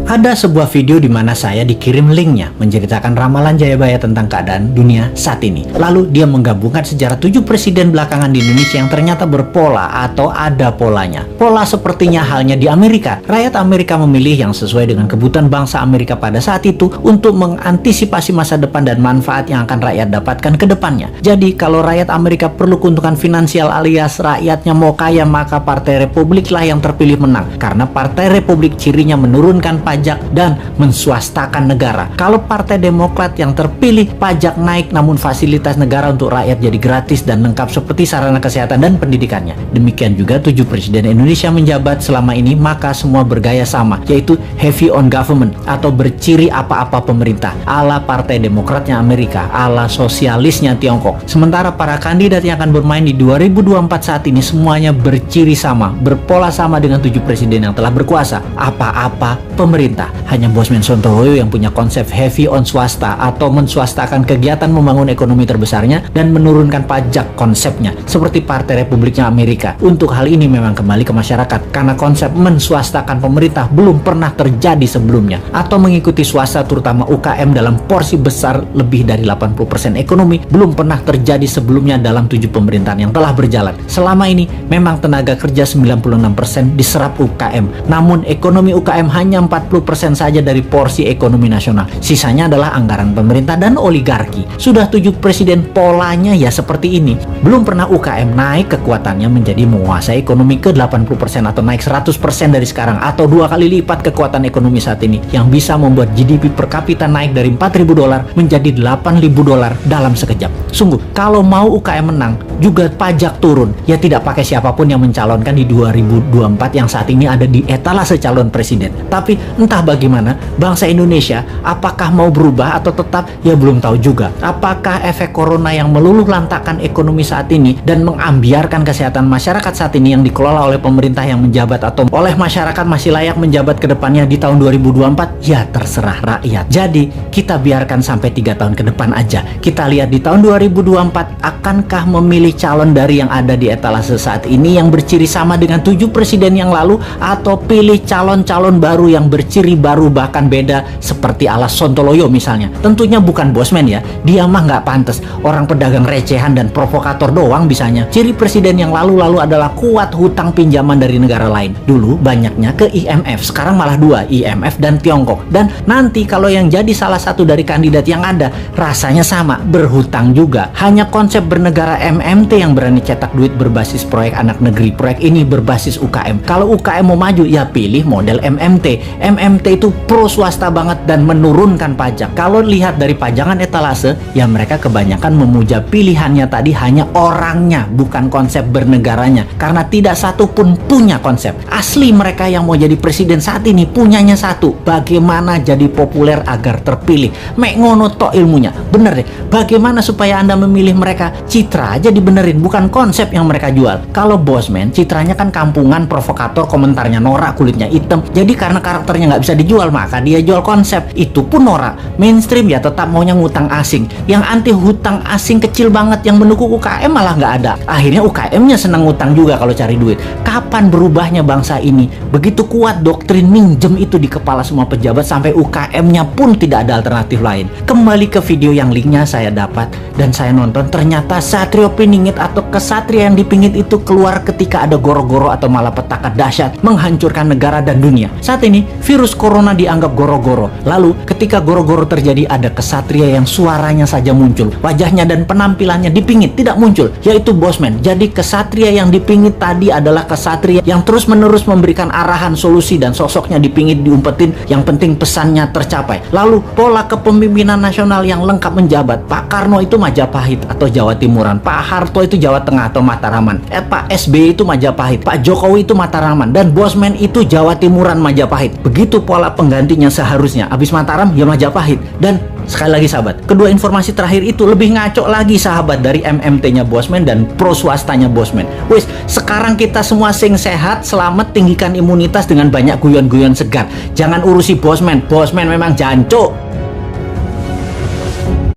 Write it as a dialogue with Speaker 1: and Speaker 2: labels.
Speaker 1: Ada sebuah video di mana saya dikirim linknya menceritakan ramalan Jayabaya tentang keadaan dunia saat ini. Lalu dia menggabungkan sejarah 7 presiden belakangan di Indonesia yang ternyata berpola atau ada polanya. Pola sepertinya halnya di Amerika. Rakyat Amerika memilih yang sesuai dengan kebutuhan bangsa Amerika pada saat itu untuk mengantisipasi masa depan dan manfaat yang akan rakyat dapatkan ke depannya. Jadi kalau rakyat Amerika perlu keuntungan finansial alias rakyatnya mau kaya, maka Partai Republik lah yang terpilih menang. Karena Partai Republik cirinya menurunkan pajak dan menswastakan negara. Kalau Partai Demokrat yang terpilih, pajak naik namun fasilitas negara untuk rakyat jadi gratis dan lengkap seperti sarana kesehatan dan pendidikannya. Demikian juga 7 presiden Indonesia menjabat selama ini, maka semua bergaya sama, yaitu heavy on government atau berciri apa-apa pemerintah, ala Partai Demokratnya Amerika, ala sosialisnya Tiongkok. Sementara para kandidat yang akan bermain di 2024 saat ini semuanya berciri sama, berpola sama dengan 7 presiden yang telah berkuasa, apa-apa pemerintah. Hanya Bosman Sontoloyo yang punya konsep heavy on swasta atau menswastakan kegiatan membangun ekonomi terbesarnya dan menurunkan pajak konsepnya seperti Partai Republiknya Amerika. Untuk hal ini memang kembali ke masyarakat karena konsep menswastakan pemerintah belum pernah terjadi sebelumnya, atau mengikuti swasta terutama UKM dalam porsi besar lebih dari 80% ekonomi belum pernah terjadi sebelumnya dalam 7 pemerintahan yang telah berjalan. Selama ini memang tenaga kerja 96% diserap UKM, namun ekonomi UKM hanya 40% saja dari porsi ekonomi nasional. Sisanya adalah anggaran pemerintah dan oligarki. Sudah 7 presiden polanya ya seperti ini. Belum pernah UKM naik kekuatannya menjadi menguasai ekonomi ke 80% atau naik 100% dari sekarang, atau 2 kali lipat kekuatan ekonomi saat ini yang bisa membuat GDP per kapita naik dari $4.000 menjadi $8.000 dalam sekejap. Sungguh, kalau mau UKM menang, juga pajak turun. Ya tidak pakai siapapun yang mencalonkan di 2024 yang saat ini ada di etalase calon presiden. Tapi entah bagaimana, bangsa Indonesia apakah mau berubah atau tetap, ya belum tahu juga. Apakah efek corona yang meluluh lantakkan ekonomi saat ini dan mengambiarkan kesehatan masyarakat saat ini yang dikelola oleh pemerintah yang menjabat atau oleh masyarakat masih layak menjabat ke depannya di tahun 2024? Ya terserah rakyat. Jadi kita biarkan sampai 3 tahun ke depan aja. Kita lihat di tahun 2024 akankah memilih calon dari yang ada di etalase saat ini yang berciri sama dengan 7 presiden yang lalu, atau pilih calon-calon baru yang berciri baru bahkan beda seperti ala Sontoloyo misalnya. Tentunya bukan Bosman ya, dia mah nggak pantas, orang pedagang recehan dan provokator doang bisanya. Ciri presiden yang lalu-lalu adalah kuat hutang pinjaman dari negara lain. Dulu banyaknya ke IMF, sekarang malah 2, IMF dan Tiongkok. Dan nanti kalau yang jadi salah satu dari kandidat yang ada rasanya sama, berhutang juga. Hanya konsep bernegara MMT yang berani cetak duit berbasis proyek anak negeri. Proyek ini berbasis UKM. Kalau UKM mau maju ya pilih model MMT. MMT itu pro swasta banget dan menurunkan pajak. Kalau lihat dari pajangan etalase, ya mereka kebanyakan memuja pilihannya tadi hanya orangnya, bukan konsep bernegaranya. Karena tidak satu pun punya konsep. Asli mereka yang mau jadi presiden saat ini punyanya satu, bagaimana jadi populer agar terpilih. Mek ngono tok ilmunya. Bener deh, bagaimana supaya Anda memilih mereka? Citra aja dibenerin, bukan konsep yang mereka jual. Kalau Bosman, citranya kan kampungan, provokator, komentarnya norak, kulitnya hitam. Jadi karena karakternya nggak bisa dijual, maka dia jual konsep. Itu pun norak. Mainstream ya tetap maunya ngutang asing. Yang anti hutang asing kecil banget, yang mendukung UKM malah nggak ada. Akhirnya UKM-nya senang ngutang juga kalau cari duit. Kapan berubahnya bangsa ini? Begitu kuat doktrin minjem itu di kepala semua pejabat sampai UKM-nya pun tidak ada alternatif lain. Kembali ke video yang linknya saya dapat dan saya nonton, ternyata Satrio Piningit atau kesatria yang dipingit itu keluar ketika ada goro-goro atau malapetaka dahsyat menghancurkan negara dan dunia. Saat ini virus corona dianggap goro-goro. Lalu ketika goro-goro terjadi, ada kesatria yang suaranya saja muncul, wajahnya dan penampilannya dipingit tidak muncul, yaitu Bosman. Jadi kesatria yang dipingit tadi adalah kesatria yang terus-menerus memberikan arahan, solusi, dan sosoknya dipingit, diumpetin, yang penting pesannya tercapai. Lalu pola kepemimpinan nasional yang lengkap menjabat. Pak Karno itu Majapahit atau Jawa Timuran, Pak Harto itu Jawa Tengah atau Mataraman, Pak SBY itu Majapahit, Pak Jokowi itu Mataraman, dan Bosman itu Jawa Timuran Majapahit. Begitu pola penggantinya seharusnya. Abis Mataram ya Majapahit. Dan sekali lagi sahabat, kedua informasi terakhir itu lebih ngaco lagi sahabat dari MMT-nya Bosman dan pro swastanya Bosman. Wis, sekarang kita semua sing sehat, selamat, tinggikan imunitas dengan banyak guyon-guyon segar. Jangan urusi Bosman. Bosman memang jancuk.